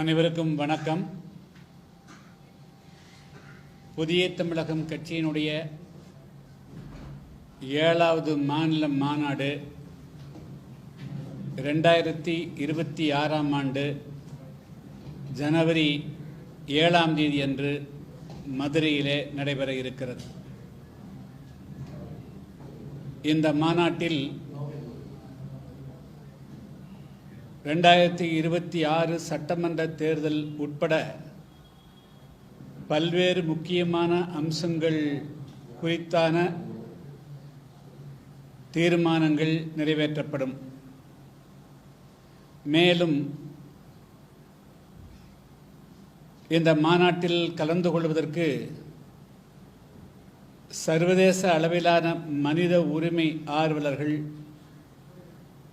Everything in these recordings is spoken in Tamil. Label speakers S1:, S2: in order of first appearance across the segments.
S1: அனைவருக்கும் வணக்கம். புதிய தமிழகம் கட்சியினுடைய 7வது மாநில மாநாடு 2026ஆம் ஆண்டு ஜனவரி 7ஆம் தேதி அன்று மதுரையிலே நடைபெற இருக்கிறது. இந்த மாநாட்டில் 2026 சட்டமன்ற தேர்தல் உட்பட பல்வேறு முக்கியமான அம்சங்கள் குறித்தான தீர்மானங்கள் நிறைவேற்றப்படும். மேலும் இந்த மாநாட்டில் கலந்து கொள்வதற்கு சர்வதேச அளவிலான மனித உரிமை ஆர்வலர்கள்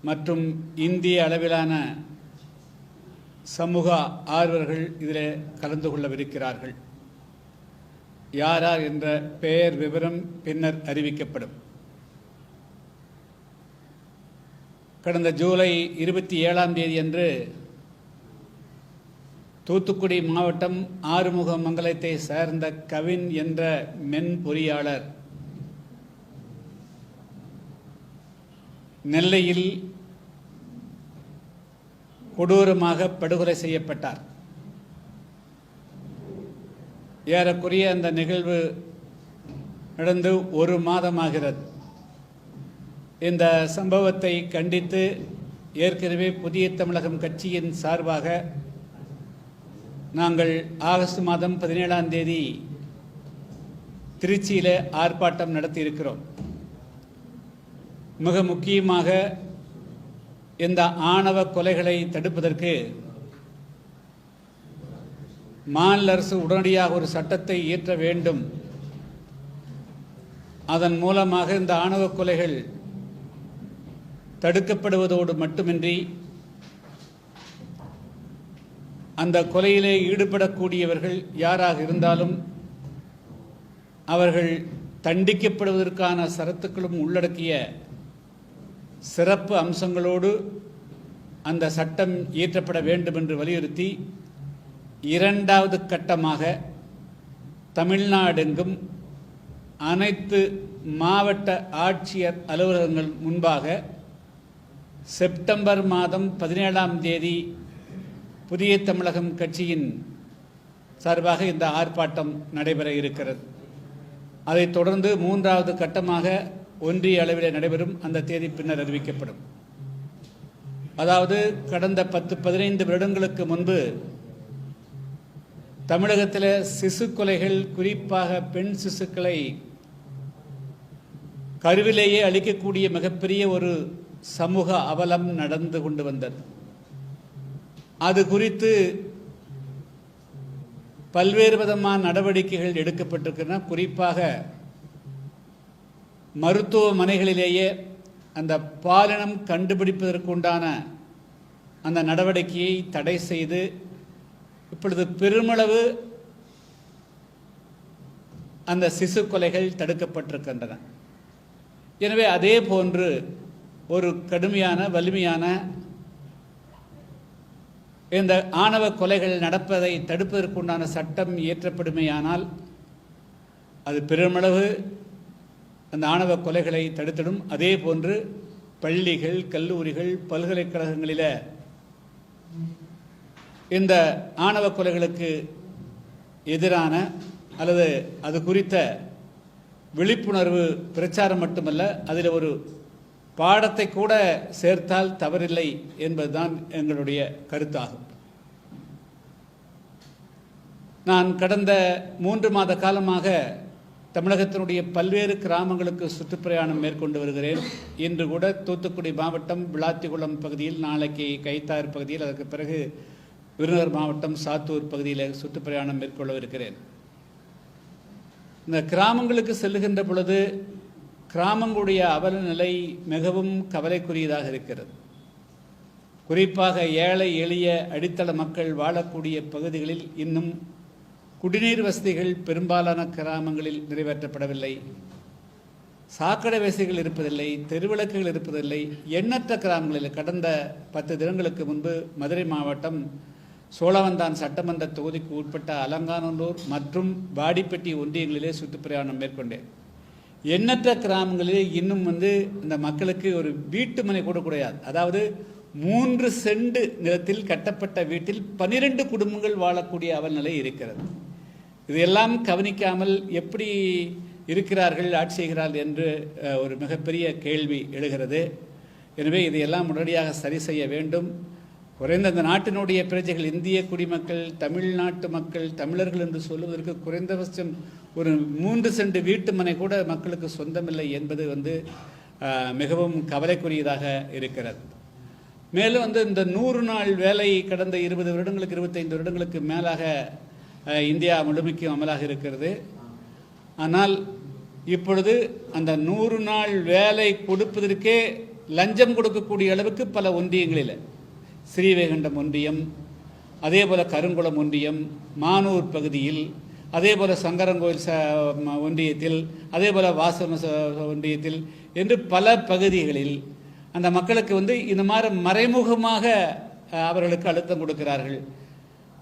S1: மற்றும் இந்திய அளவிலான சமூக ஆர்வலர்கள் இதில் கலந்து கொள்ளவிருக்கிறார்கள். யார் யார் என்ற பெயர் விவரம் பின்னர் அறிவிக்கப்படும். கடந்த ஜூலை 27ஆம் தேதி அன்று தூத்துக்குடி மாவட்டம் ஆறுமுகமங்கலத்தை சேர்ந்த கவின் என்ற மென்பொறியாளர் நெல்லையில் கொடூரமாக படுகொலை செய்யப்பட்டார். ஏறக்குறைய அந்த நிகழ்வு நடந்து ஒரு மாதமாகிறது. இந்த சம்பவத்தை கண்டித்து ஏற்கனவே புதிய தமிழகம் கட்சியின் சார்பாக நாங்கள் ஆகஸ்ட் மாதம் 17ஆம் தேதி திருச்சியில் ஆர்ப்பாட்டம் நடத்தியிருக்கிறோம். மிக முக்கியமாக இந்த ஆணவ கொலைகளை தடுப்பதற்கு மாநில அரசு உடனடியாக ஒரு சட்டத்தை இயற்ற வேண்டும். அதன் மூலமாக இந்த ஆணவ கொலைகள் தடுக்கப்படுவதோடு மட்டுமின்றி அந்த கொலையிலே ஈடுபடக்கூடியவர்கள் யாராக இருந்தாலும் அவர்கள் தண்டிக்கப்படுவதற்கான சரத்துக்களும் உள்ளடக்கிய சிறப்பு அம்சங்களோடு அந்த சட்டம் இயற்றப்பட வேண்டும் என்று வலியுறுத்தி 2வது கட்டமாக தமிழ்நாடெங்கும் அனைத்து மாவட்ட ஆட்சியர் அலுவலகங்கள் முன்பாக செப்டம்பர் மாதம் 17ஆம் தேதி புதிய தமிழகம் கட்சியின் சார்பாக இந்த ஆர்ப்பாட்டம் நடைபெற இருக்கிறது. அதைத் தொடர்ந்து 3வது கட்டமாக ஒன்றிய அளவில் நடைபெறும். அந்த தேதி பின்னர் அறிவிக்கப்படும். அதாவது கடந்த 10-15 வருடங்களுக்கு முன்பு தமிழகத்தில் சிசு கொலைகள், குறிப்பாக பெண் சிசுக்களை கருவிலேயே அளிக்கக்கூடிய மிகப்பெரிய ஒரு சமூக அவலம் நடந்து கொண்டு வந்தது. அது குறித்து பல்வேறு விதமான நடவடிக்கைகள் எடுக்கப்பட்டிருக்கின்றன. குறிப்பாக மருத்துவமனைகளிலேயே அந்த பாலினம் கண்டுபிடிப்பதற்குண்டான அந்த நடவடிக்கையை தடை செய்து இப்பொழுது பெருமளவு அந்த சிசு கொலைகள் தடுக்கப்பட்டிருக்கின்றன. எனவே அதே போன்று ஒரு கடுமையான வலிமையான இந்த ஆணவ கொலைகள் நடப்பதை தடுப்பதற்குண்டான சட்டம் இயற்றப்படுமேயானால் அது பெருமளவு அந்த ஆணவ கொலைகளை தடுத்திடும். அதே போன்று பள்ளிகள், கல்லூரிகள், பல்கலைக்கழகங்களில் இந்த ஆணவ கொலைகளுக்கு எதிரான அல்லது அது குறித்த விழிப்புணர்வு பிரச்சாரம் மட்டுமல்ல, அதில் ஒரு பாடத்தை கூட சேர்த்தால் தவறில்லை என்பதுதான் எங்களுடைய கருத்தாகும். நான் கடந்த 3 மாத காலமாக தமிழகத்தினுடைய பல்வேறு கிராமங்களுக்கு சுற்றுப்பிரயாணம் மேற்கொண்டு வருகிறேன். இன்று கூட தூத்துக்குடி மாவட்டம் விளாத்திகுளம் பகுதியில், நாளைக்கு கைத்தாறு பகுதியில், அதற்கு பிறகு விருதுநகர் மாவட்டம் சாத்தூர் பகுதியில் சுற்றுப்பிரயாணம் மேற்கொள்ளவிருக்கிறேன். இந்த கிராமங்களுக்கு செல்லுகின்ற பொழுது கிராமங்களுடைய அவல நிலை மிகவும் கவலைக்குரியதாக இருக்கிறது. குறிப்பாக ஏழை எளிய அடித்தள மக்கள் வாழக்கூடிய பகுதிகளில் இன்னும் குடிநீர் வசதிகள் பெரும்பாலான கிராமங்களில் நிறைவேற்றப்படவில்லை. சாக்கடை வசதிகள் இருப்பதில்லை, தெருவிளக்குகள் இருப்பதில்லை. எண்ணற்ற கிராமங்களில் கடந்த 10 தினங்களுக்கு முன்பு மதுரை மாவட்டம் சோழவந்தான் சட்டமன்ற தொகுதிக்கு உட்பட்ட அலங்காநல்லூர் மற்றும் வாடிப்பட்டி ஒன்றியங்களிலே சுற்றுப்பிரயாணம் மேற்கொண்டேன். எண்ணற்ற கிராமங்களிலே இன்னும் இந்த மக்களுக்கு ஒரு வீட்டு மனை கூட கிடையாது. அதாவது 3 சென்ட் நிலத்தில் கட்டப்பட்ட வீட்டில் 12 குடும்பங்கள் வாழக்கூடிய அவல்நிலை இருக்கிறது. இதையெல்லாம் கவனிக்காமல் எப்படி இருக்கிறார்கள், ஆட்சி செய்கிறார்கள் என்று ஒரு மிகப்பெரிய கேள்வி எழுகிறது. எனவே இதையெல்லாம் உடனடியாக சரி செய்ய வேண்டும். குறைந்த அந்த நாட்டினுடைய பிரஜைகள், இந்திய குடிமக்கள், தமிழ்நாட்டு மக்கள், தமிழர்கள் என்று சொல்வதற்கு குறைந்தபட்சம் ஒரு 3 சென்ட் வீட்டு மனை கூட மக்களுக்கு சொந்தமில்லை என்பது மிகவும் கவலைக்குரியதாக இருக்கிறது. மேலும் இந்த 100 நாள் வேலை கடந்த 20 வருடங்களுக்கு 25 வருடங்களுக்கு மேலாக இந்தியா முழுமைக்கும் அமலாக இருக்கிறது. ஆனால் இப்பொழுது அந்த 100 நாள் வேலை கொடுப்பதற்கே லஞ்சம் கொடுக்கக்கூடிய அளவுக்கு பல ஒன்றியங்களில், ஸ்ரீவைகுண்டம் ஒன்றியம், அதே போல் கருங்குளம் ஒன்றியம், மானூர் பகுதியில், அதே போல் சங்கரங்கோயில் ஒன்றியத்தில், அதே போல் வாசம ஒன்றியத்தில் என்று பல பகுதிகளில் அந்த மக்களுக்கு இந்த மாதிரி மறைமுகமாக அவர்களுக்கு அழுத்தம் கொடுக்கிறார்கள்.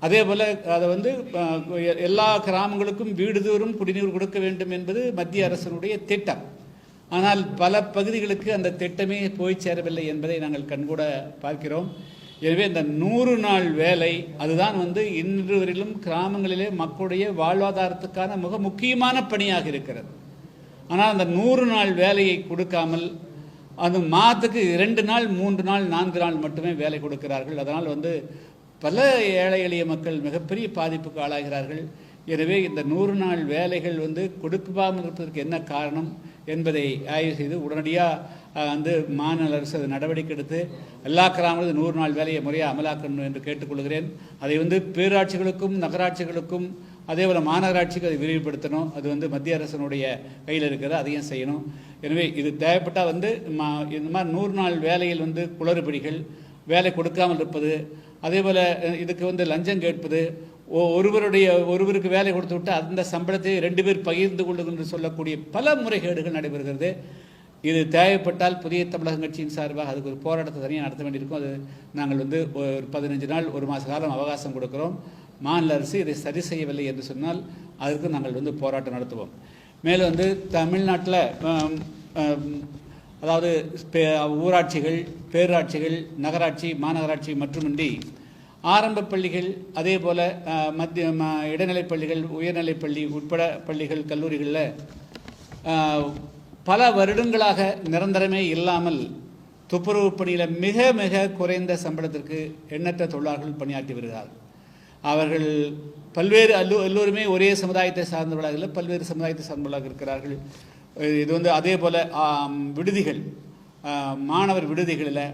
S1: அதே போல் அதை எல்லா கிராமங்களுக்கும் வீடுதோறும் குடிநீர் கொடுக்க வேண்டும் என்பது மத்திய அரசினுடைய திட்டம். ஆனால் பல பகுதிகளுக்கு அந்த திட்டமே போய் சேரவில்லை என்பதை நாங்கள் கண்கூட பார்க்கிறோம். எனவே இந்த 100 நாள் வேலை அதுதான் இன்று வரையிலும் கிராமங்களிலே மக்களுடைய வாழ்வாதாரத்துக்கான மிக முக்கியமான பணியாக இருக்கிறது. ஆனால் அந்த 100 நாள் வேலையை கொடுக்காமல் அது மாதத்துக்கு 2 நாள் 3 நாள் 4 நாள் மட்டுமே வேலை கொடுக்கிறார்கள். அதனால் பல ஏழை எளிய மக்கள் மிகப்பெரிய பாதிப்புக்கு ஆளாகிறார்கள். எனவே இந்த 100 நாள் வேலைகள் கொடுக்காமல் இருப்பதற்கு என்ன காரணம் என்பதை ஆய்வு செய்து உடனடியாக மாநில அரசு அது நடவடிக்கை எடுத்து எல்லா கிராமங்களும் 100 நாள் வேலையை முறையாக அமலாக்கணும் என்று கேட்டுக்கொள்கிறேன். அதை பேராட்சிகளுக்கும் நகராட்சிகளுக்கும் அதே போல் மாநகராட்சிக்கு அதை விரிவுபடுத்தணும். அது மத்திய அரசினுடைய கையில் இருக்கிறது, அதையும் செய்யணும். எனவே இது தேவைப்பட்டால் இந்த மாதிரி 100 நாள் வேலையில் குளறுபடிகள், வேலை கொடுக்காமல் இருப்பது, அதே போல் இதுக்கு லஞ்சம் கேட்பது, ஒருவருக்கு வேலை கொடுத்து விட்டு அந்த சம்பளத்தை 2 பேர் பகிர்ந்து கொள்ளுங்கள் என்று சொல்லக்கூடிய பல முறைகேடுகள் நடைபெறுகிறது. இது தேவைப்பட்டால் புதிய தமிழகம் கட்சியின் சார்பாக அதுக்கு ஒரு போராட்டத்தை தனியாக நடத்த வேண்டியிருக்கும். அது நாங்கள் ஒரு 15 நாள் 1 மாத காலம் அவகாசம் கொடுக்கிறோம். மாநில அரசு இதை சரி செய்யவில்லை என்று சொன்னால் அதற்கு நாங்கள் போராட்டம் நடத்துவோம். மேலும் தமிழ்நாட்டில் அதாவது ஊராட்சிகள், பேராட்சிகள், நகராட்சி, மாநகராட்சி மட்டுமின்றி ஆரம்ப பள்ளிகள், அதே போல் மத்திய இடைநிலைப் பள்ளிகள், உயர்நிலைப்பள்ளி உட்பட பள்ளிகள், கல்லூரிகளில் பல வருடங்களாக நிரந்தரமே இல்லாமல் துப்புரவு பணியில் மிக மிக குறைந்த சம்பளத்திற்கு எண்ணற்ற தொழிலாளர்கள் பணியாற்றி வருகிறார்கள். அவர்கள் பல்வேறு எல்லோருமே ஒரே சமுதாயத்தை சார்ந்தவர்களாக இல்லை, பல்வேறு சமுதாயத்தை சார்ந்தவர்களாக இருக்கிறார்கள். இது அதே போல் விடுதிகள், மாணவர் விடுதிகளில்,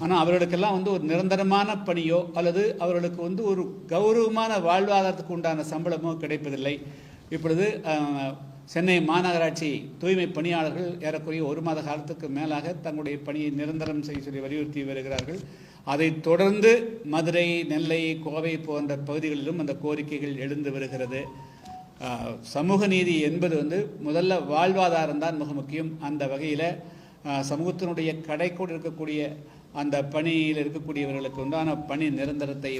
S1: ஆனால் அவர்களுக்கெல்லாம் ஒரு நிரந்தரமான பணியோ அல்லது அவர்களுக்கு ஒரு கௌரவமான வாழ்வாதாரத்துக்கு உண்டான சம்பளமோ கிடைப்பதில்லை. இப்பொழுது சென்னை மாநகராட்சி தூய்மை பணியாளர்கள் ஏறக்குறைய 1 மாத காலத்துக்கு மேலாக தங்களுடைய பணியை நிரந்தரம் செய்ய சொல்லி வலியுறுத்தி வருகிறார்கள். அதைத் தொடர்ந்து மதுரை, நெல்லை, கோவை போன்ற பகுதிகளிலும் அந்த கோரிக்கைகள் எழுந்து வருகிறது. சமூக நீதி என்பது முதல்ல வாழ்வாதாரம் தான் மிக முக்கியம். அந்த வகையில் சமூகத்தினுடைய கடைக்கோடு இருக்கக்கூடிய அந்த பணியில் இருக்கக்கூடியவர்களுக்கு உண்டான பணி நிரந்தரத்தை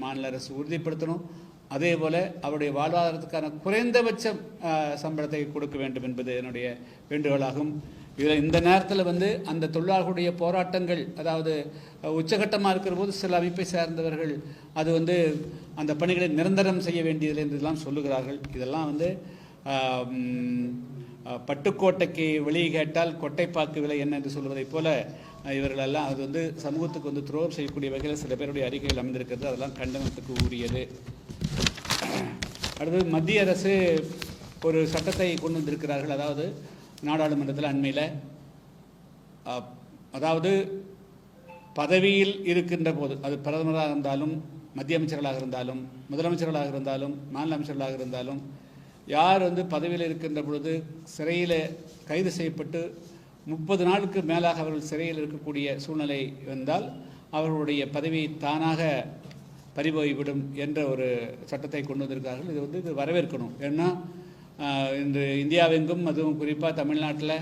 S1: மாநில அரசு உறுதிப்படுத்தணும். அதே போல் அவருடைய வாழ்வாதாரத்துக்கான குறைந்தபட்ச சம்பளத்தை கொடுக்க வேண்டும் என்பது என்னுடைய வேண்டுகோளாகும். இதில் இந்த நேரத்தில் அந்த தொழிலாளர்களுடைய போராட்டங்கள், அதாவது உச்சகட்டமாக இருக்கிற போது சில அமைப்பை சார்ந்தவர்கள் அது அந்த பணிகளை நிரந்தரம் செய்ய வேண்டியதில்லை என்றெல்லாம் சொல்லுகிறார்கள். இதெல்லாம் பட்டுக்கோட்டைக்கு வெளியே கேட்டால் கொட்டைப்பாக்கு விலை என்ன என்று சொல்வதைப் போல இவர்களெல்லாம் அது சமூகத்துக்கு துரோகம் செய்யக்கூடிய வகையில் சில பேருடைய அறிக்கைகள் அமைந்திருக்கிறது. அதெல்லாம் கண்டனத்துக்கு உரியது. அடுத்து மத்திய அரசு ஒரு சட்டத்தை கொண்டு வந்திருக்கிறார்கள். அதாவது நாடாளுமன்றத்தில் அண்மையில், அதாவது பதவியில் இருக்கின்ற போது, அது பிரதமராக இருந்தாலும், மத்திய அமைச்சர்களாக இருந்தாலும், முதலமைச்சர்களாக இருந்தாலும், மாநில அமைச்சர்களாக இருந்தாலும், யார் பதவியில் இருக்கின்ற பொழுது சிறையில் கைது செய்யப்பட்டு 30 நாளுக்கு மேலாக அவர்கள் சிறையில் இருக்கக்கூடிய சூழ்நிலை வந்தால் அவர்களுடைய பதவி தானாக பறிபோய்விடும் என்ற ஒரு சட்டத்தை கொண்டு வந்திருக்கார்கள். இது வரவேற்கணும். ஏன்னா இன்று இந்தியாவெங்கும், அதுவும் குறிப்பாக தமிழ்நாட்டில்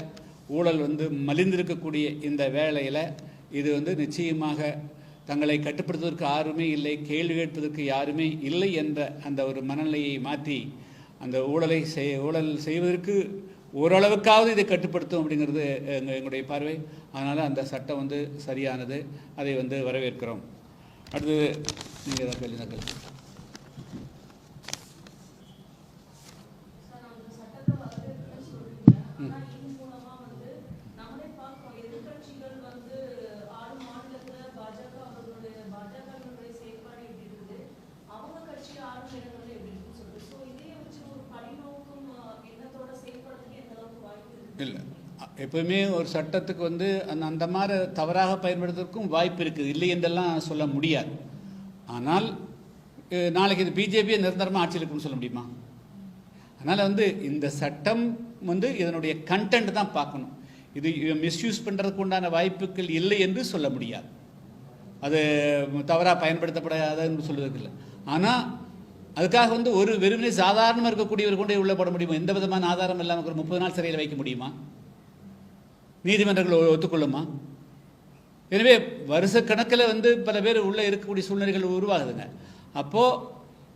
S1: ஊழல் மலிந்திருக்கக்கூடிய இந்த வேளையில் இது நிச்சயமாக தங்களை கட்டுப்படுத்துவதற்கு யாருமே இல்லை, கேள்வி கேட்பதற்கு யாருமே இல்லை என்ற அந்த ஒரு மனநிலையை மாற்றி அந்த ஊழல் செய்வதற்கு ஓரளவுக்காவது இதை கட்டுப்படுத்தும் அப்படிங்கிறது எங்களுடைய பார்வை. அதனால் அந்த சட்டம் வந்து சரியானது, அதை வந்து வரவேற்கிறோம். அடுத்தது நீங்கள் தான் கேள்வி. இல்லை, எப்பவுமே ஒரு சட்டத்துக்கு வந்து அந்த மாதிரி தவறாக பயன்படுத்துவதற்கும் வாய்ப்பு இருக்குது, இல்லை என்றெல்லாம் சொல்ல முடியாது. ஆனால் நாளைக்கு இது பிஜேபியை நிரந்தரமாக ஆட்சியில் இருக்குன்னு சொல்ல முடியுமா? அதனால் வந்து இந்த சட்டம் வந்து இதனுடைய கண்டென்ட் தான் பார்க்கணும். இது மிஸ்யூஸ் பண்ணுறதுக்கு உண்டான வாய்ப்புகள் இல்லை என்று சொல்ல முடியாது, அது தவறாக பயன்படுத்தப்படாதுன்னு சொல்லுவதற்கு இல்லை. ஆனால் அதுக்காக வந்து ஒரு வெறுமனே சாதாரணமாக இருக்கக்கூடியவர் கொண்டே உள்ளே போட முடியுமா? எந்த விதமான ஆதாரம் இல்லாமல் ஒரு 30 நாள் சிறையில் வைக்க முடியுமா? நீதிமன்றங்கள் ஒத்துக்கொள்ளுமா? எனவே வருஷக்கணக்கில் வந்து பல பேர் உள்ளே இருக்கக்கூடிய சூழ்நிலைகள் உருவாகுதுங்க. அப்போது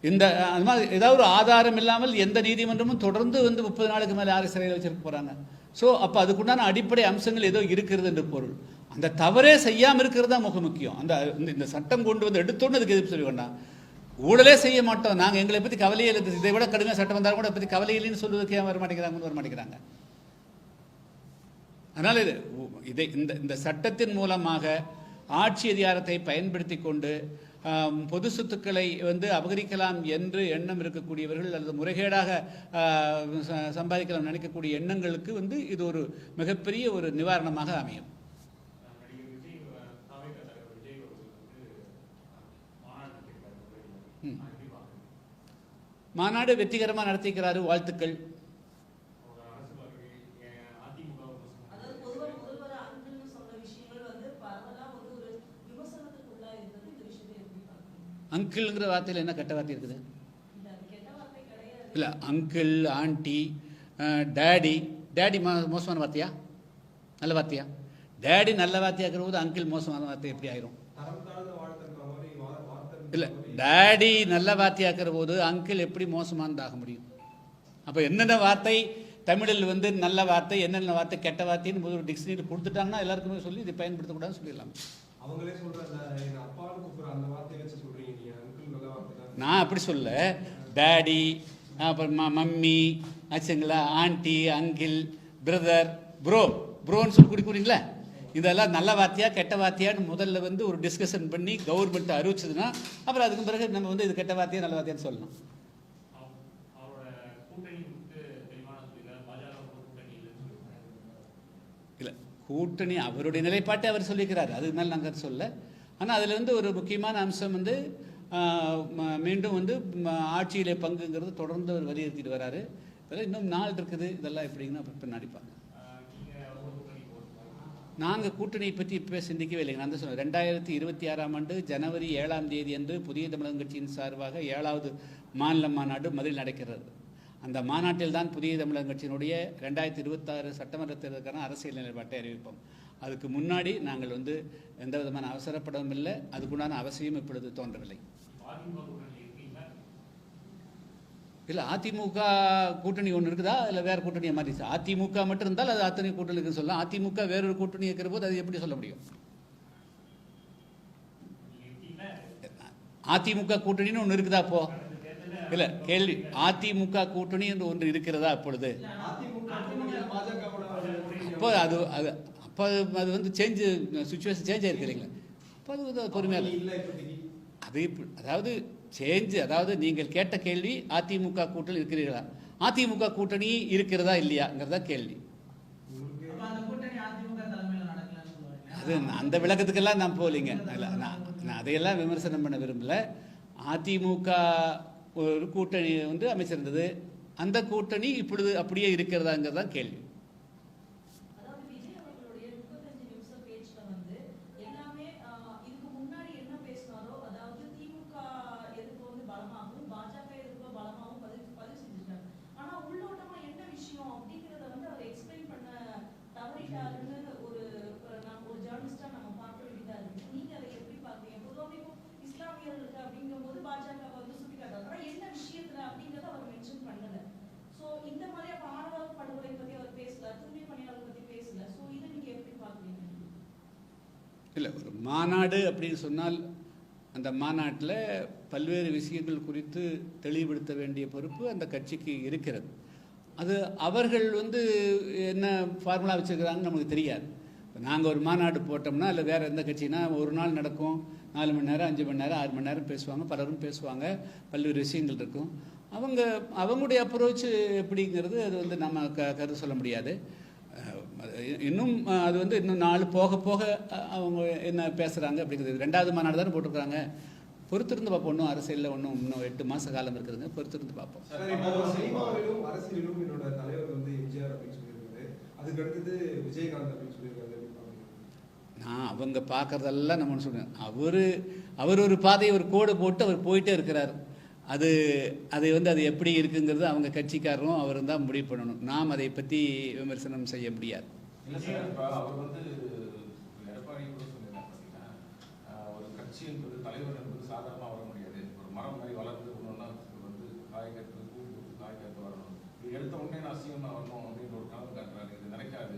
S1: இந்த அது மாதிரி ஏதாவது ஒரு ஆதாரம் இல்லாமல் எந்த நீதிமன்றமும் தொடர்ந்து வந்து 30 நாளுக்கு மேலே யாரும் சிறையில் வச்சிருக்க போகிறாங்க. ஸோ அப்போ அதுக்குண்டான அடிப்படை அம்சங்கள் ஏதோ இருக்கிறது என்று பொருள். அந்த தவறே செய்யாமல் இருக்கிறது தான் மிக முக்கியம். இந்த சட்டம் கொண்டு வந்து எடுத்தோன்னு அதுக்கு எதிர்ப்பு சொல்ல வேண்டாம். ஊழலே செய்ய மாட்டோம், நாங்கள் எங்களை பற்றி கவலையே இல்லை, இதை விட கடுமையாக சட்டம் வந்தாலும் கூட பற்றி கவலை இல்லைன்னு சொல்வதற்கு ஏன் வர மாட்டேங்கிறாங்க. அதனால் இந்த சட்டத்தின் மூலமாக ஆட்சி அதிகாரத்தை பயன்படுத்தி கொண்டு பொது சொத்துக்களை வந்து அபகரிக்கலாம் என்று எண்ணம் இருக்கக்கூடியவர்கள் அல்லது முறைகேடாக சம்பாதிக்கலாம் நினைக்கக்கூடிய எண்ணங்களுக்கு வந்து இது ஒரு மிகப்பெரிய ஒரு நிவாரணமாக அமையும். மாநாடு வெற்றிகரமாக நடத்திக்கிறாரு, வாழ்த்துக்கள். அங்கிள்ங்கிற வார்த்தையில் என்ன கெட்ட வார்த்தை இருக்குது? இல்லை, அங்கிள், ஆண்டி, டேடி மோசமான வார்த்தையா நல்ல வார்த்தையா? டேடி நல்ல வார்த்தையாக்குற போது அங்கிள் மோசமான வார்த்தை எப்படி ஆயிரும்? இல்லை, டேடி நல்ல வார்த்தையாக்குற போது அங்கிள் எப்படி மோசமானதாக முடியும்? அப்போ என்னென்ன வார்த்தை தமிழில் வந்து நல்ல வார்த்தை, என்னென்ன வார்த்தை கெட்ட வார்த்தைன்னு ஒரு டிக்ஷனரி கொடுத்துட்டாங்கன்னா எல்லாருக்குமே சொல்லி இதை பயன்படுத்தக்கூடாதுன்னு சொல்லிடலாம்.
S2: அவங்களே சொல்றாங்க, அப்பான்னு கூப்பிடுற அந்த வார்த்தையை வச்சு சொல்றீங்க நீங்க, அங்கிள் நல்ல வார்த்தை தான்.
S1: நான் அப்படி சொல்ல, டேடி, அப்புறம் மம்மி, ஆச்சுங்களா, ஆண்டி, அங்கிள், பிரதர், ப்ரோன்னு சொல்லி குடிக்கிறீங்களா? இதெல்லாம் நல்ல வார்த்தையா கெட்ட வார்த்தையான்னு முதல்ல வந்து ஒரு டிஸ்கஷன் பண்ணி கவர்மெண்ட் அறிவிச்சதுன்னா அப்புறம் அதுக்கு பிறகு நம்ம வந்து இது கெட்ட வார்த்தையா நல்ல வார்த்தையான்னு சொல்லலாம். இல்லை, கூட்டணி அவருடைய நிலைப்பாட்டை அவர் சொல்லிக்கிறார், அதுக்கு மேலே நாங்கள் சொல்ல. ஆனால் அதில் வந்து ஒரு முக்கியமான அம்சம் வந்து மீண்டும் வந்து ஆட்சியிலே பங்குங்கிறது தொடர்ந்து அவர் வலியுறுத்திட்டு வராரு. இதெல்லாம் இன்னும் நாள் இருக்குது, இதெல்லாம் எப்படிங்கன்னா அப்புறம் பின்னாடி பார்க்க. நாங்கள் கூட்டணியை பற்றி இப்போ சிந்திக்கவே இல்லைங்க. நான் தான் சொன்னேன், 2026ஆம் ஆண்டு ஜனவரி 7ஆம் தேதி அன்று புதிய தமிழகம் கட்சியின் சார்பாக 7வது மாநில மாநாடு மதுரையில் நடக்கிறது. அந்த மாநாட்டில் தான் புதிய தமிழகம் கட்சியினுடைய 2026 சட்டமன்ற தேர்தலுக்கான அரசியல் நிலைப்பாட்டை அறிவிப்போம். அதுக்கு முன்னாடி நாங்கள் வந்து எந்த விதமான அவசரப்படவும் இல்லை, அதுக்குண்டான அவசியம் இப்பொழுது தோன்றவில்லை. இல்லை, அதிமுக கூட்டணி ஒன்று இருக்குதா இல்லை வேறு கூட்டணியை மாறிச்சு? அதிமுக மட்டும் இருந்தால் அது அத்தனை கூட்டணி இருக்குன்னு சொல்லலாம். அதிமுக வேறொரு கூட்டணி இருக்கிற போது அது எப்படி சொல்ல முடியும்? அதிமுக கூட்டணின்னு ஒன்று இருக்குதா அப்போ? இல்லை, கேள்வி, அதிமுக கூட்டணி என்று ஒன்று இருக்கிறதா அப்பொழுது? அப்போ அது அப்போ அது வந்து சுச்சுவேஷன் சேஞ்ச் ஆயிருக்கு இல்லைங்களா? அப்போ அது பொறுமையாக அது அதாவது சேஞ்சு, அதாவது நீங்கள் கேட்ட கேள்வி அதிமுக கூட்டணி இருக்கிறீர்களா, அதிமுக கூட்டணி இருக்கிறதா இல்லையாங்கிறதா கேள்வி. அது அந்த விளக்கத்துக்கெல்லாம் நான் போகலிங்க. நான் அதையெல்லாம் விமர்சனம் பண்ண விரும்பல. அதிமுக ஒரு கூட்டணி வந்து அமைச்சிருந்தது, அந்த கூட்டணி இப்பொழுது அப்படியே இருக்கிறதாங்கிறதா கேள்வி.
S3: போராடியவர்களுக்கு அப்படிங்கும்போது பாஜக வந்து சுட்டிக்காட்டுறாங்க. ஆனா என்ன விஷயத்துல அப்படிங்கறத அவர் மென்ஷன் பண்ணல. சோ இந்த மாதிரி அப்ப ஆணவ படுகொலை பத்தி அவர் பேசல, தூய்மை பணியாளர் பத்தி பேசல. சோ இதை நீங்க எப்படி பாக்குறீங்க?
S1: இல்லை, ஒரு மாநாடு அப்படின்னு சொன்னால் அந்த மாநாட்டில் பல்வேறு விஷயங்கள் குறித்து தெளிவுபடுத்த வேண்டிய பொறுப்பு அந்த கட்சிக்கு இருக்கிறது. அது அவர்கள் வந்து என்ன ஃபார்முலா வச்சுருக்கிறாங்கன்னு நமக்கு தெரியாது. நாங்கள் ஒரு மாநாடு போட்டோம்னா இல்லை வேறு எந்த கட்சினா ஒரு நாள் நடக்கும், 4 மணி நேரம் 5 மணி நேரம் 6 மணி நேரம் பேசுவாங்க, பலரும் பேசுவாங்க, பல்வேறு விஷயங்கள் இருக்கும். அவங்களுடைய அப்ரோச் எப்படிங்கிறது அது வந்து நம்ம கருத்து சொல்ல முடியாது. இன்னும் அது வந்து இன்னும் நாள் போக போக அவங்க என்ன பேசுகிறாங்க அப்படிங்கிறது. 2வது மாநாடு தானே போட்டிருக்காங்க, பொறுத்திருந்து பார்ப்போம். ஒன்றும் அரசியலில் இன்னும் 8 மாத காலம் இருக்குதுங்க, பொறுத்திருந்து பார்ப்போம்.
S2: சினிமாவிலும் அரசியலிலும் என்னோட தலைவர் வந்து எம்ஜிஆர் அப்படின்னு சொல்லியிருக்காரு, அதுக்கு அடுத்தது விஜயகாந்த் அப்படின்னு சொல்லியிருக்காரு.
S1: நான் அவங்க பார்க்குறதெல்லாம் நம்ம சொல்லுவேன். அவர் ஒரு பாதையை ஒரு கோடு போட்டு அவர் போயிட்டே இருக்கிறார். அதை வந்து அது எப்படி இருக்குங்கிறது அவங்க கட்சிக்காரரும் அவரும் தான் முடிவு பண்ணணும். நாம் அதை பற்றி விமர்சனம் செய்ய முடியாது.
S4: இல்லை சார், இப்போ அவர் வந்து எடப்பாடி கூட சொல்லியிருக்காங்க பார்த்தீங்கன்னா, ஒரு கட்சி என்பது தலைவர் என்பது சாதாரணமாக வர முடியாது, ஒரு மரம் மாதிரி வளர்ந்து ஒன்றுன்னா வந்து காய்கறி பூ காய்கறி வரணும், இது எடுத்த உடனே நான் சிஎம்மாக வரணும் அப்படின்னு ஒரு கனவு காட்டுறாரு. இது நினைக்காது,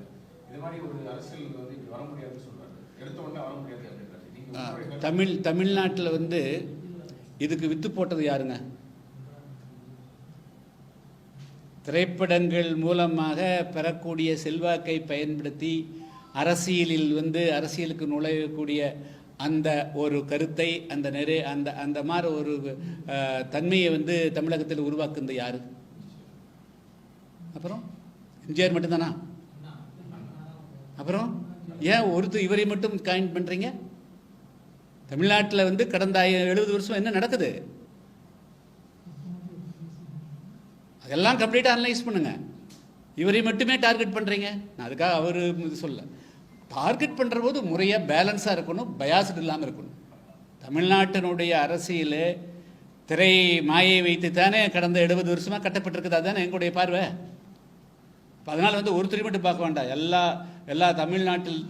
S4: இது மாதிரி ஒரு அரசியல் வந்து இப்படி வர முடியாதுன்னு சொல்றாரு, எடுத்த உடனே வர முடியாது அப்படின்றாரு.
S1: தமிழ்நாட்டில் வந்து இதுக்கு வித்து போட்டது யாருங்க? திரைப்படங்கள் மூலமாக பெறக்கூடிய செல்வாக்கை பயன்படுத்தி அரசியலுக்கு நுழையக்கூடிய அந்த ஒரு கருத்தை, அந்த மாதிரி ஒரு தன்மையை வந்து தமிழகத்தில் உருவாக்குறது யாரு? அப்புறம் எம்ஜிஆர் மட்டும்தானா? அப்புறம் ஏன் இவரை மட்டும் காயின் பண்றீங்க? தமிழ்நாட்டில் வந்து கடந்த 70 வருஷம் என்ன நடக்குது அதெல்லாம் கம்ப்ளீட்டாக அனலைஸ் பண்ணுங்க. இவரை மட்டுமே டார்கெட் பண்ணுறீங்க. நான் அதுக்காக அவர் சொல்ல, டார்கெட் பண்ணுற போது முறையாக பேலன்ஸாக இருக்கணும், பயாஸ்டு இல்லாமல் இருக்கணும். தமிழ்நாட்டினுடைய அரசியல் திரை மாயை வைத்து தானே கடந்த 70 வருஷமாக கட்டப்பட்டிருக்குது. அதுதானே எங்களுடைய பார்வை. அதனால் வந்து ஒருத்தரை மட்டும் பார்க்க வேண்டாம். எல்லா தமிழ்நாட்டில்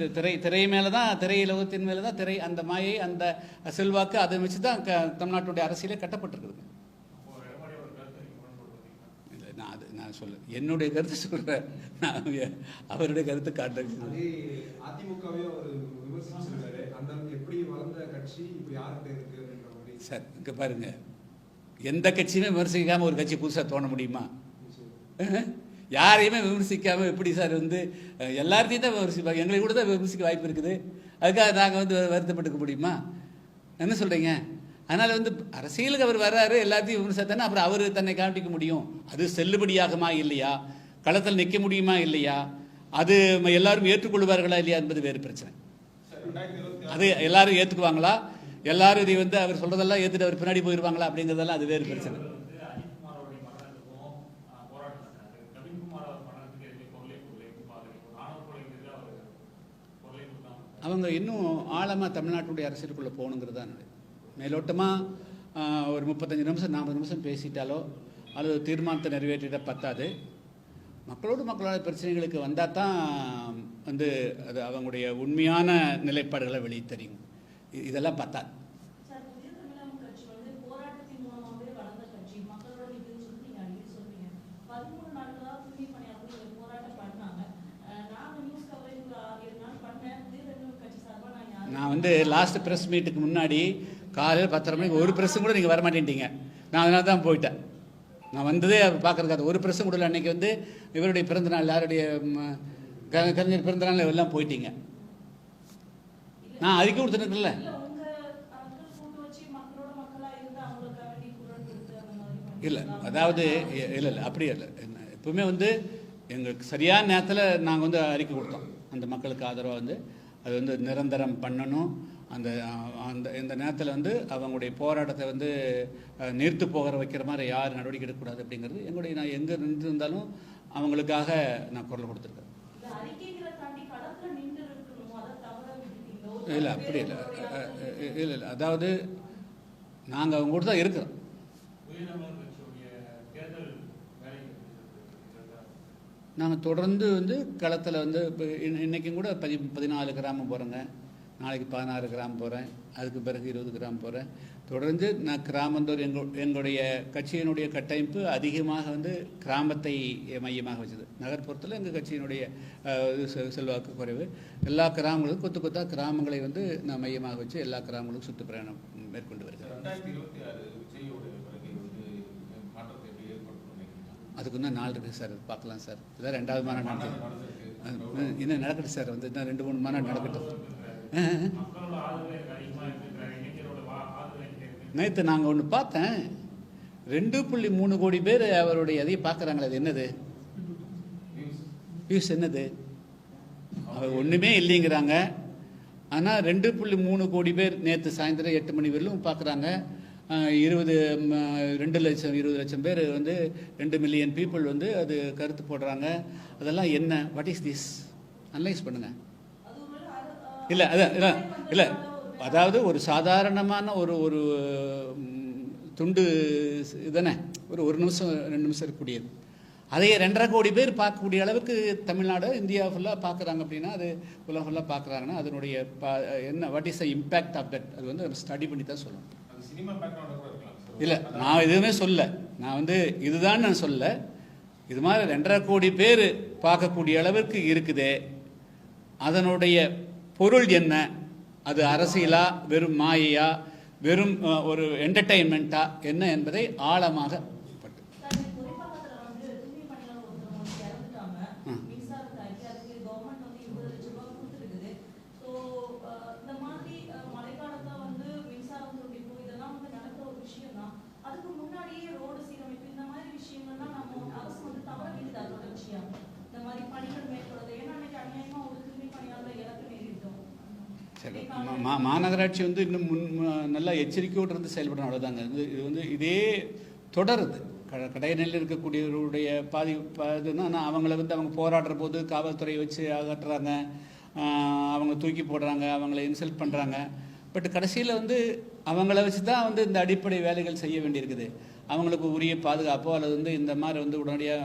S1: திரை மேலே தான், திரையுலகத்தின் மேலே தான் திரை, அந்த மாயை, அந்த செல்வாக்கு, அதை வச்சு தான் தமிழ்நாட்டுடைய அரசியலே கட்டப்பட்டிருக்குது. இல்லை, நான் சொல்ல என்னுடைய கருத்து சொல்கிறேன், நான் அவருடைய கருத்து காட்டுறேன்.
S2: அதிமுகவே அவர் விமர்சிச்சிருக்காரு, அந்த எப்படி வளர்ந்த கட்சி இப்போ யார்கிட்ட இருக்கு அப்படின்ற மாதிரி.
S1: சார் இங்கே பாருங்க, எந்த கட்சியுமே விமர்சிக்காமல் ஒரு கட்சி புதுசாக தோண முடியுமா? யாரையுமே விமர்சிக்காமல் எப்படி சார் வந்து எல்லாத்தையும் தான் விமர்சிப்பாங்க, எங்களை கூட தான் விமர்சிக்க வாய்ப்பு இருக்குது. அதுக்காக நாங்கள் வந்து வருத்தப்பட்டுக்க முடியுமா? என்ன சொல்கிறீங்க? அதனால் வந்து அரசியலுக்கு அவர் வர்றாரு, எல்லாத்தையும் விமர்சித்தானே அப்புறம் அவர் தன்னை காண்பிக்க முடியும். அது செல்லுபடியாகுமா இல்லையா, களத்தில் நிற்க முடியுமா இல்லையா, அது எல்லாரும் ஏற்றுக்கொள்வார்களா இல்லையா என்பது வேறு பிரச்சனை. அது எல்லாரும் ஏற்றுக்குவாங்களா, எல்லாரும் இதை வந்து அவர் சொல்கிறதெல்லாம் ஏற்றுட்டு அவர் பின்னாடி போயிடுவாங்களா அப்படிங்கிறதெல்லாம் அது வேறு பிரச்சனை. அவங்க இன்னும் ஆழமாக தமிழ்நாட்டுடைய அரசியலுக்குள்ளே போகணுங்கிறது தான். மேலோட்டமாக ஒரு 35 நிமிஷம் 40 நிமிஷம் பேசிட்டாலோ அல்லது தீர்மானத்தை நிறைவேற்றிட பத்தாது. மக்களோட பிரச்சனைகளுக்கு வந்தால் தான் வந்து அது அவங்களுடைய உண்மையான நிலைப்பாடுகளை வெளியே தெரியும். இதெல்லாம் பத்தாது. நான் வந்து லாஸ்ட் ப்ரெஸ் மீட்டுக்கு முன்னாடி காலையில் 10:30 மணிக்கு ஒரு ப்ரெஸ்ஸும் கூட நீங்கள் வரமாட்டேன்ட்டீங்க. நான் அதனால தான் போயிட்டேன். நான் வந்ததே பார்க்குறதுக்காக ஒரு ப்ரெஸ்ஸும் கூட அன்றைக்கி வந்து இவருடைய பிறந்தநாள், யாருடைய கலைஞர் பிறந்தநாள் எல்லாம் போயிட்டீங்க. நான் அறிக்கை கொடுத்துருக்குல்ல. இல்லை, அதாவது இல்லை அப்படி இல்லை. எப்பவுமே வந்து எங்களுக்கு சரியான நேரத்தில் நாங்கள் வந்து அறிக்கை கொடுத்தோம். அந்த மக்களுக்கு ஆதரவாக வந்து அது வந்து நிரந்தரம் பண்ணணும். இந்த நேரத்தில் வந்து அவங்களுடைய போராட்டத்தை வந்து நிறுத்து போகிற வைக்கிற மாதிரி யார் நடவடிக்கை எடுக்கக்கூடாது அப்படிங்கிறது நான் எங்கே நின்று இருந்தாலும் அவங்களுக்காக நான் குரல் கொடுத்துருக்கேன். இல்லை அப்படி இல்லை, அதாவது நாங்கள் அவங்க கூட தான் இருக்கிறோம். நாங்கள் தொடர்ந்து வந்து களத்தில் வந்து இப்போ இன்றைக்கும் கூட 14 கிராமம் போகிறேங்க, நாளைக்கு 16 கிராம் போகிறேன், அதுக்கு பிறகு 20 கிராம் போகிறேன். தொடர்ந்து நான் கிராமந்தோறும் எங்களுடைய கட்சியினுடைய கட்டமைப்பு அதிகமாக வந்து கிராமத்தை மையமாக வச்சது. நகர்ப்புறத்தில் எங்கள் கட்சியினுடைய செல்வாக்கு குறைவு. எல்லா கிராமங்களுக்கும் கொத்தாக கிராமங்களை வந்து நான் மையமாக வச்சு எல்லா கிராமங்களுக்கும் சுற்றுப்பயணம் மேற்கொண்டு வருகிறேன்.
S4: 2026 விஜயோட வருகை வந்து மாற்றத்தை எப்படி ஏற்படுத்தும் நினைக்கிறீங்களா?
S1: அதுக்கு இன்னும் நாள் இருக்குது சார், பார்க்கலாம் சார். இதான் 2வது மாநாடு நடக்குது. இன்னும் நடக்கட்டும் சார், வந்து இன்னும் 2-3 மாநாடு நடக்கட்டும். நேற்று நாங்கள் ஒன்று பார்த்தேன், 2.3 கோடி பேர் அவருடைய அதை பார்க்குறாங்களே. அது என்னது வியூஸ்? என்னது? அவர் ஒன்றுமே இல்லைங்கிறாங்க. ஆனால் 2.3 கோடி பேர் நேற்று சாயந்தரம் 8 மணி வரையிலும் பார்க்குறாங்க. 20 லட்சம் பேர் வந்து 2 மில்லியன் பீப்புள் வந்து அது கருத்து போடுறாங்க. அதெல்லாம் என்ன? What is this? அனலைஸ் பண்ணுங்க. இல்லை இல்லை, அதாவது ஒரு சாதாரணமான ஒரு துண்டு இதுதானே, ஒரு நிமிஷம் 2 நிமிஷம் இருக்கக்கூடியது. அதையே 2.5 கோடி பேர் பார்க்கக்கூடிய அளவுக்கு தமிழ்நாடு இந்தியா ஃபுல்லாக பார்க்குறாங்க அப்படின்னா, அது உலகம் ஃபுல்லாக பார்க்குறாங்கன்னா அதனுடைய என்ன, what is the impact of that? அது வந்து ஸ்டடி பண்ணி தான் சொல்லணும். இல்லை, நான் எதுவுமே சொல்ல, நான் வந்து இதுதான் நான் சொல்ல. இது மாதிரி 2.5 கோடி பேர் பார்க்கக்கூடிய அளவிற்கு இருக்குதே, அதனுடைய பொருள் என்ன? அது அரசியலா, வெறும் மாயையா, வெறும் ஒரு என்டர்டெயின்மெண்ட்டா என்ன என்பதை ஆழமாக மாநகராட்சி வந்து இன்னும் நல்லா எச்சரிக்கையோடு இருந்து செயல்படணும், அவ்வளோதாங்க. இது வந்து இதே தொடருது. கடைநிலையில் இருக்கக்கூடியவருடைய இதுன்னா அவங்கள வந்து அவங்க போராடுற போது காவல்துறையை வச்சு அகற்றுறாங்க, அவங்க தூக்கி போடுறாங்க, அவங்கள இன்சல்ட் பண்ணுறாங்க. பட் கடைசியில் வந்து அவங்கள வச்சு தான் வந்து இந்த அடிப்படை வேலைகள் செய்ய வேண்டியிருக்குது. அவங்களுக்கு உரிய பாதுகாப்போ அல்லது வந்து இந்த மாதிரி வந்து உடனடியாக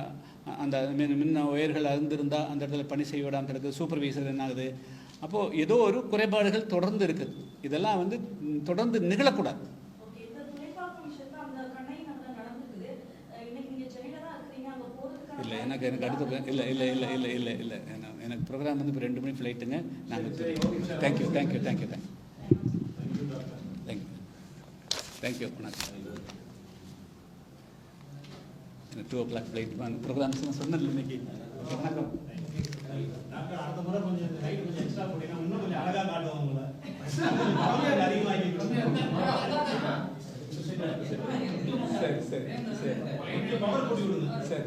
S1: அந்த மின்ன உயர்கள் இருந்திருந்தால் அந்த இடத்துல பணி செய்ய விடாமல் இருக்குது. சூப்பர்வைசர் என்ன ஆகுது? அப்போது ஏதோ ஒரு குறைபாடுகள் தொடர்ந்து இருக்குது. இதெல்லாம் வந்து தொடர்ந்து நிகழக்கூடாது. இல்லை, எனக்கு அடுத்த இல்லை எனக்கு ப்ரோக்ராம் வந்து இப்போ 2 மணி ஃப்ளைட்டுங்க. நாங்கள் தேங்க்யூ. வணக்கம். 2 o'clock ஃப்ளைட் ப்ரோக்ராம்ஸ் சொன்னதில்லை இன்னைக்கு. வணக்கம்.
S5: அடுத்த முறை கொஞ்சம் லைட் கொஞ்சம் எக்ஸ்ட்ரா போட்டீங்கன்னா இன்னும் கொஞ்சம் அழகா காட்டுவோம் உங்களை. அதிகமாகிட்டு சரி பவர் போட்டு விடுங்க. சரி